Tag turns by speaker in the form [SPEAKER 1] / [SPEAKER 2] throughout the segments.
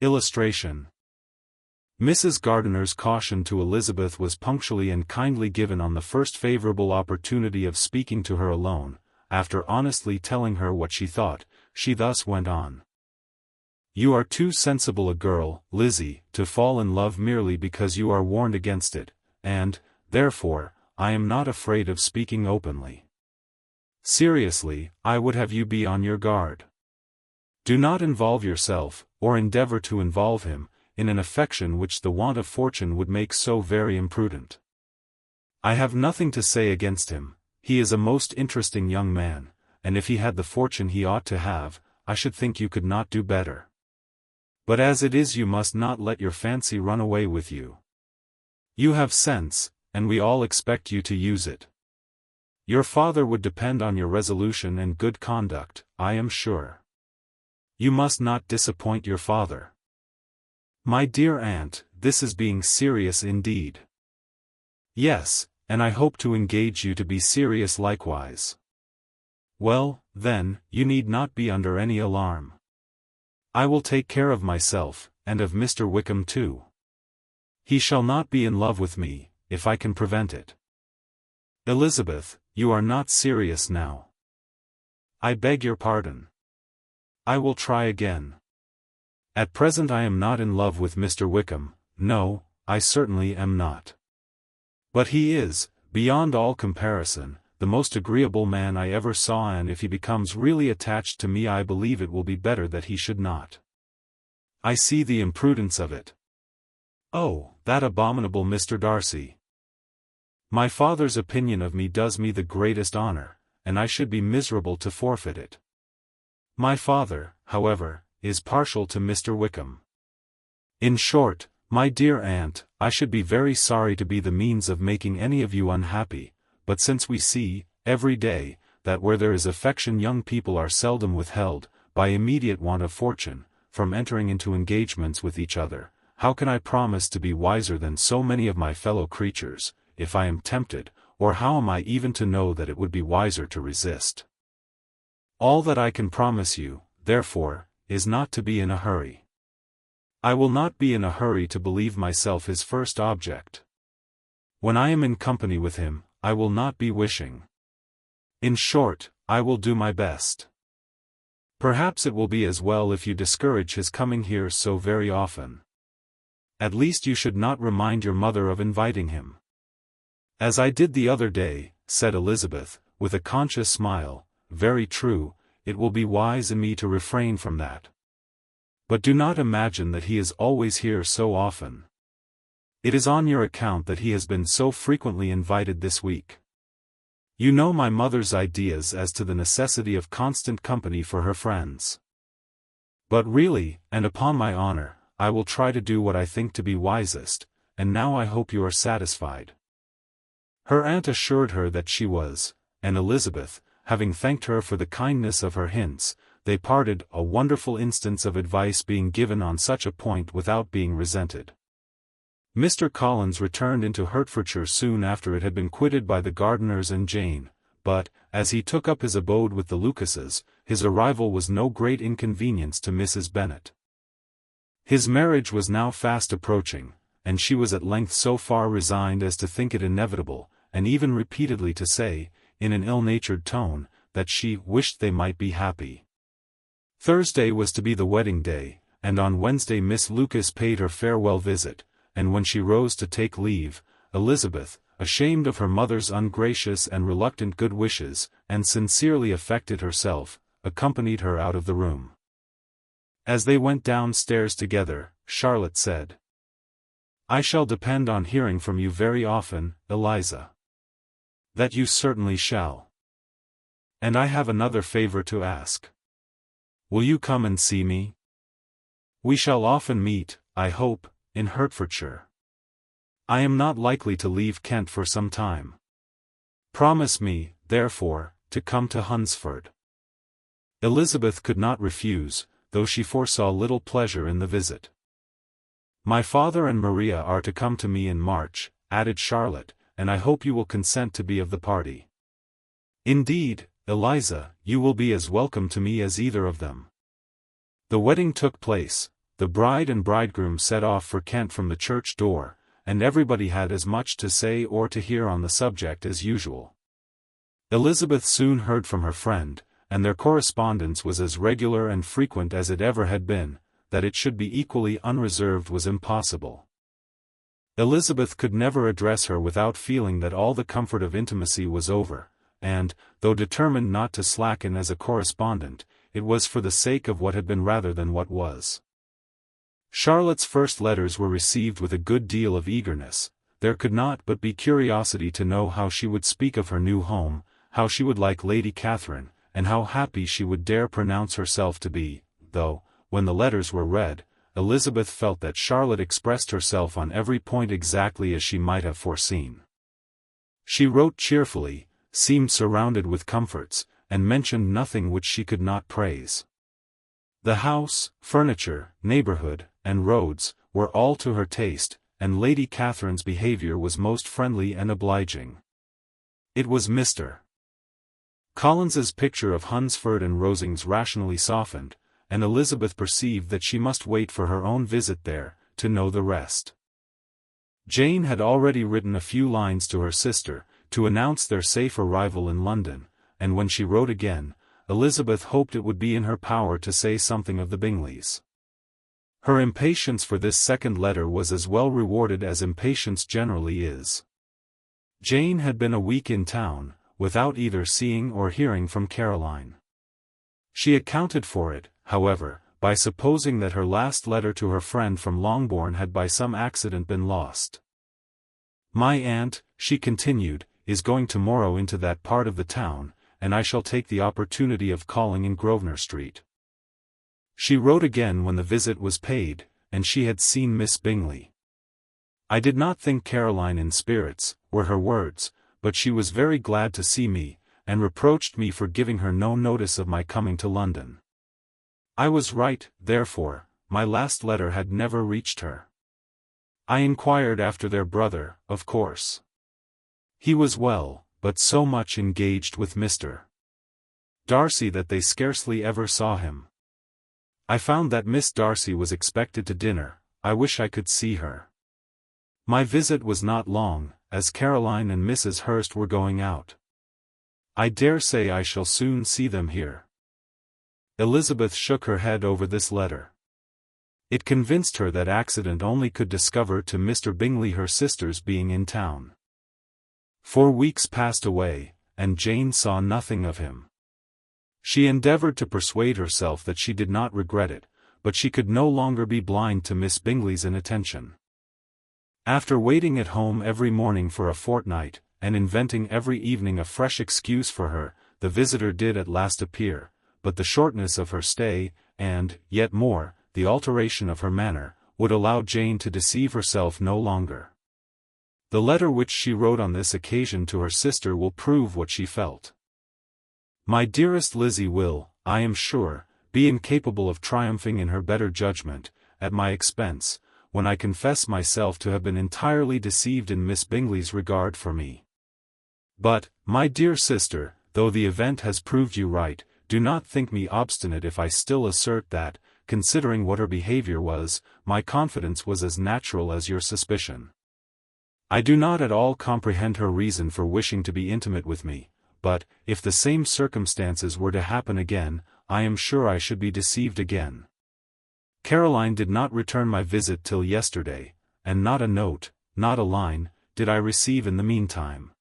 [SPEAKER 1] Illustration. Mrs. Gardiner's caution to Elizabeth was punctually and kindly given on the first favorable opportunity of speaking to her alone. After honestly telling her what she thought, she thus went on. "You are too sensible a girl, Lizzie, to fall in love merely because you are warned against it, and, therefore, I am not afraid of speaking openly. Seriously, I would have you be on your guard. Do not involve yourself, or endeavor to involve him, in an affection which the want of fortune would make so very imprudent. I have nothing to say against him, he is a most interesting young man, and if he had the fortune he ought to have, I should think you could not do better. But as it is, you must not let your fancy run away with you. You have sense, and we all expect you to use it. Your father would depend on your resolution and good conduct, I am sure. You must not disappoint your father." "My dear aunt, this is being serious indeed." "Yes, and I hope to engage you to be serious likewise." "Well, then, you need not be under any alarm. I will take care of myself, and of Mr. Wickham too. He shall not be in love with me, if I can prevent it." "Elizabeth, you are not serious now." "I beg your pardon. I will try again. At present I am not in love with Mr. Wickham, no, I certainly am not. But he is, beyond all comparison, the most agreeable man I ever saw, and if he becomes really attached to me I believe it will be better that he should not. I see the imprudence of it. Oh, that abominable Mr. Darcy! My father's opinion of me does me the greatest honor, and I should be miserable to forfeit it. My father, however, is partial to Mr. Wickham. In short, my dear aunt, I should be very sorry to be the means of making any of you unhappy, but since we see, every day, that where there is affection young people are seldom withheld, by immediate want of fortune, from entering into engagements with each other, how can I promise to be wiser than so many of my fellow creatures, if I am tempted, or how am I even to know that it would be wiser to resist? All that I can promise you, therefore, is not to be in a hurry. I will not be in a hurry to believe myself his first object. When I am in company with him, I will not be wishing. In short, I will do my best. Perhaps it will be as well if you discourage his coming here so very often. At least you should not remind your mother of inviting him." "As I did the other day," said Elizabeth, with a conscious smile. "Very true, it will be wise in me to refrain from that. But do not imagine that he is always here so often. It is on your account that he has been so frequently invited this week. You know my mother's ideas as to the necessity of constant company for her friends. But really, and upon my honor, I will try to do what I think to be wisest, and now I hope you are satisfied." Her aunt assured her that she was, and Elizabeth, having thanked her for the kindness of her hints, they parted, a wonderful instance of advice being given on such a point without being resented. Mr. Collins returned into Hertfordshire soon after it had been quitted by the Gardiners and Jane, but, as he took up his abode with the Lucases, his arrival was no great inconvenience to Mrs. Bennet. His marriage was now fast approaching, and she was at length so far resigned as to think it inevitable, and even repeatedly to say, in an ill-natured tone, that she wished they might be happy. Thursday was to be the wedding day, and on Wednesday Miss Lucas paid her farewell visit, and when she rose to take leave, Elizabeth, ashamed of her mother's ungracious and reluctant good wishes, and sincerely affected herself, accompanied her out of the room. As they went downstairs together, Charlotte said, "I shall depend on hearing from you very often, Eliza." "That you certainly shall. And I have another favor to ask. Will you come and see me? We shall often meet, I hope, in Hertfordshire. I am not likely to leave Kent for some time. Promise me, therefore, to come to Hunsford." Elizabeth could not refuse, though she foresaw little pleasure in the visit. "My father and Maria are to come to me in March," added Charlotte, "and I hope you will consent to be of the party." "Indeed, Eliza, you will be as welcome to me as either of them." The wedding took place, the bride and bridegroom set off for Kent from the church door, and everybody had as much to say or to hear on the subject as usual. Elizabeth soon heard from her friend, and their correspondence was as regular and frequent as it ever had been. That it should be equally unreserved was impossible. Elizabeth could never address her without feeling that all the comfort of intimacy was over, and, though determined not to slacken as a correspondent, it was for the sake of what had been rather than what was. Charlotte's first letters were received with a good deal of eagerness. There could not but be curiosity to know how she would speak of her new home, how she would like Lady Catherine, and how happy she would dare pronounce herself to be, though, when the letters were read, Elizabeth felt that Charlotte expressed herself on every point exactly as she might have foreseen. She wrote cheerfully, seemed surrounded with comforts, and mentioned nothing which she could not praise. The house, furniture, neighborhood, and roads, were all to her taste, and Lady Catherine's behavior was most friendly and obliging. It was Mr. Collins's picture of Hunsford and Rosings rationally softened, and Elizabeth perceived that she must wait for her own visit there, to know the rest. Jane had already written a few lines to her sister, to announce their safe arrival in London, and when she wrote again, Elizabeth hoped it would be in her power to say something of the Bingleys. Her impatience for this second letter was as well rewarded as impatience generally is. Jane had been a week in town, without either seeing or hearing from Caroline. She accounted for it, however, by supposing that her last letter to her friend from Longbourn had by some accident been lost. "My aunt," she continued, "is going tomorrow into that part of the town, and I shall take the opportunity of calling in Grosvenor Street." She wrote again when the visit was paid, and she had seen Miss Bingley. "I did not think Caroline in spirits," were her words, "but she was very glad to see me, and reproached me for giving her no notice of my coming to London. I was right, therefore, my last letter had never reached her. I inquired after their brother, of course. He was well, but so much engaged with Mr. Darcy that they scarcely ever saw him. I found that Miss Darcy was expected to dinner. I wish I could see her. My visit was not long, as Caroline and Mrs. Hurst were going out. I dare say I shall soon see them here." Elizabeth shook her head over this letter. It convinced her that accident only could discover to Mr. Bingley her sister's being in town. 4 weeks passed away, and Jane saw nothing of him. She endeavored to persuade herself that she did not regret it, but she could no longer be blind to Miss Bingley's inattention. After waiting at home every morning for a fortnight, and inventing every evening a fresh excuse for her, the visitor did at last appear, but the shortness of her stay, and, yet more, the alteration of her manner, would allow Jane to deceive herself no longer. The letter which she wrote on this occasion to her sister will prove what she felt. "My dearest Lizzie will, I am sure, be incapable of triumphing in her better judgment, at my expense, when I confess myself to have been entirely deceived in Miss Bingley's regard for me. But, my dear sister, though the event has proved you right, do not think me obstinate if I still assert that, considering what her behavior was, my confidence was as natural as your suspicion. I do not at all comprehend her reason for wishing to be intimate with me, but, if the same circumstances were to happen again, I am sure I should be deceived again. Caroline did not return my visit till yesterday, and not a note, not a line, did I receive in the meantime.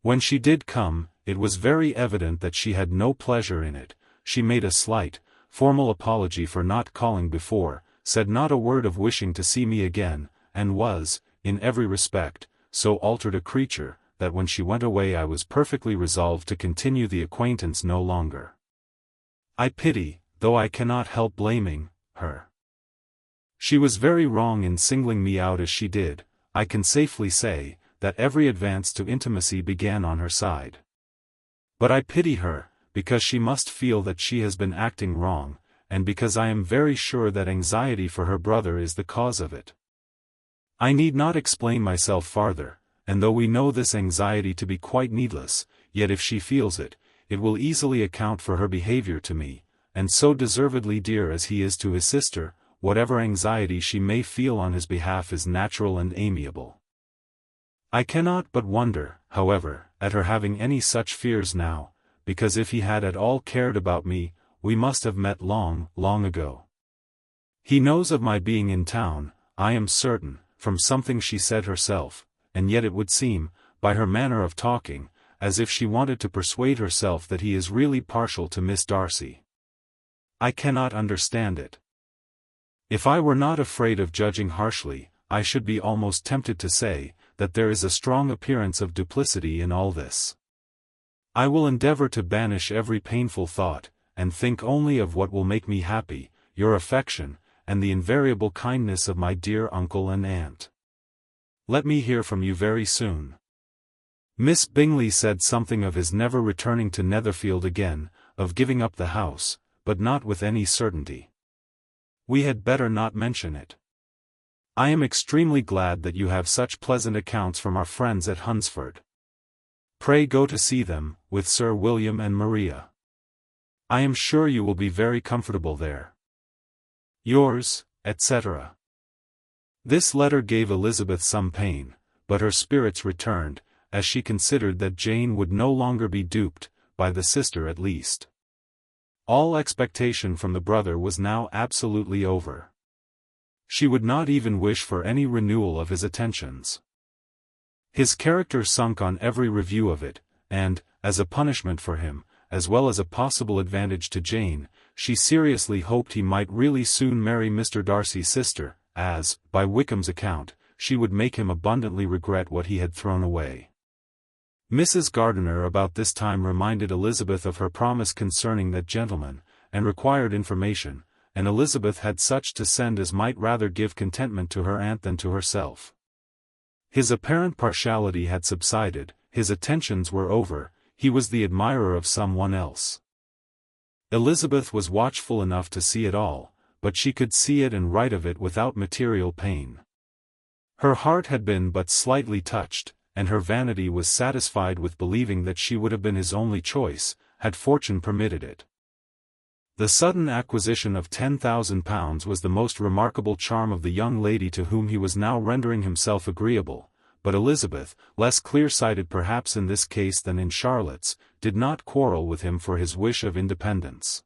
[SPEAKER 1] When she did come, it was very evident that she had no pleasure in it. She made a slight, formal apology for not calling before, said not a word of wishing to see me again, and was, in every respect, so altered a creature, that when she went away I was perfectly resolved to continue the acquaintance no longer. I pity, though I cannot help blaming, her. She was very wrong in singling me out as she did. I can safely say, that every advance to intimacy began on her side. But I pity her, because she must feel that she has been acting wrong, and because I am very sure that anxiety for her brother is the cause of it. I need not explain myself farther, and though we know this anxiety to be quite needless, yet if she feels it, it will easily account for her behavior to me, and so deservedly dear as he is to his sister, whatever anxiety she may feel on his behalf is natural and amiable. I cannot but wonder, however, at her having any such fears now, because if he had at all cared about me, we must have met long, long ago. He knows of my being in town, I am certain, from something she said herself, and yet it would seem, by her manner of talking, as if she wanted to persuade herself that he is really partial to Miss Darcy. I cannot understand it. If I were not afraid of judging harshly, I should be almost tempted to say, that there is a strong appearance of duplicity in all this. I will endeavor to banish every painful thought, and think only of what will make me happy, your affection, and the invariable kindness of my dear uncle and aunt. Let me hear from you very soon. Miss Bingley said something of his never returning to Netherfield again, of giving up the house, but not with any certainty. We had better not mention it. I am extremely glad that you have such pleasant accounts from our friends at Hunsford. Pray go to see them, with Sir William and Maria. I am sure you will be very comfortable there. Yours, etc. This letter gave Elizabeth some pain, but her spirits returned, as she considered that Jane would no longer be duped, by the sister at least. All expectation from the brother was now absolutely over. She would not even wish for any renewal of his attentions. His character sunk on every review of it, and, as a punishment for him, as well as a possible advantage to Jane, she seriously hoped he might really soon marry Mr. Darcy's sister, as, by Wickham's account, she would make him abundantly regret what he had thrown away. Mrs. Gardiner about this time reminded Elizabeth of her promise concerning that gentleman, and required information, and Elizabeth had such to send as might rather give contentment to her aunt than to herself. His apparent partiality had subsided, his attentions were over, he was the admirer of someone else. Elizabeth was watchful enough to see it all, but she could see it and write of it without material pain. Her heart had been but slightly touched, and her vanity was satisfied with believing that she would have been his only choice, had fortune permitted it. The sudden acquisition of £10,000 was the most remarkable charm of the young lady to whom he was now rendering himself agreeable, but Elizabeth, less clear-sighted perhaps in this case than in Charlotte's, did not quarrel with him for his wish of independence.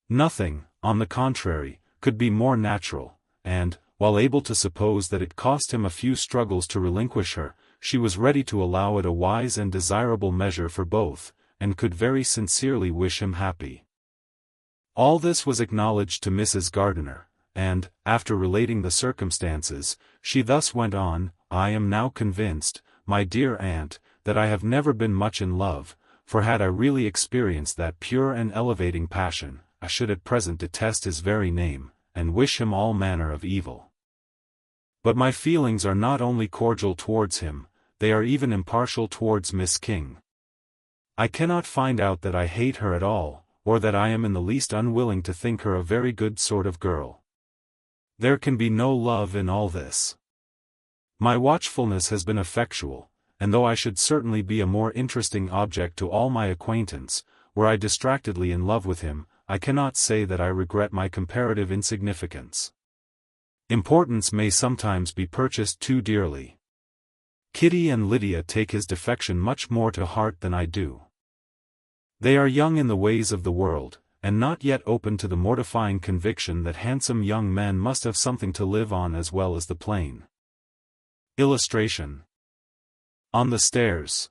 [SPEAKER 1] Nothing, on the contrary, could be more natural, and, while able to suppose that it cost him a few struggles to relinquish her, she was ready to allow it a wise and desirable measure for both, and could very sincerely wish him happy. All this was acknowledged to Mrs. Gardiner, and, after relating the circumstances, she thus went on, I am now convinced, my dear aunt, that I have never been much in love, for had I really experienced that pure and elevating passion, I should at present detest his very name, and wish him all manner of evil. But my feelings are not only cordial towards him, they are even impartial towards Miss King. I cannot find out that I hate her at all, or that I am in the least unwilling to think her a very good sort of girl. There can be no love in all this. My watchfulness has been effectual, and though I should certainly be a more interesting object to all my acquaintance, were I distractedly in love with him, I cannot say that I regret my comparative insignificance. Importance may sometimes be purchased too dearly. Kitty and Lydia take his defection much more to heart than I do. They are young in the ways of the world, and not yet open to the mortifying conviction that handsome young men must have something to live on as well as the plain. Illustration. On the stairs.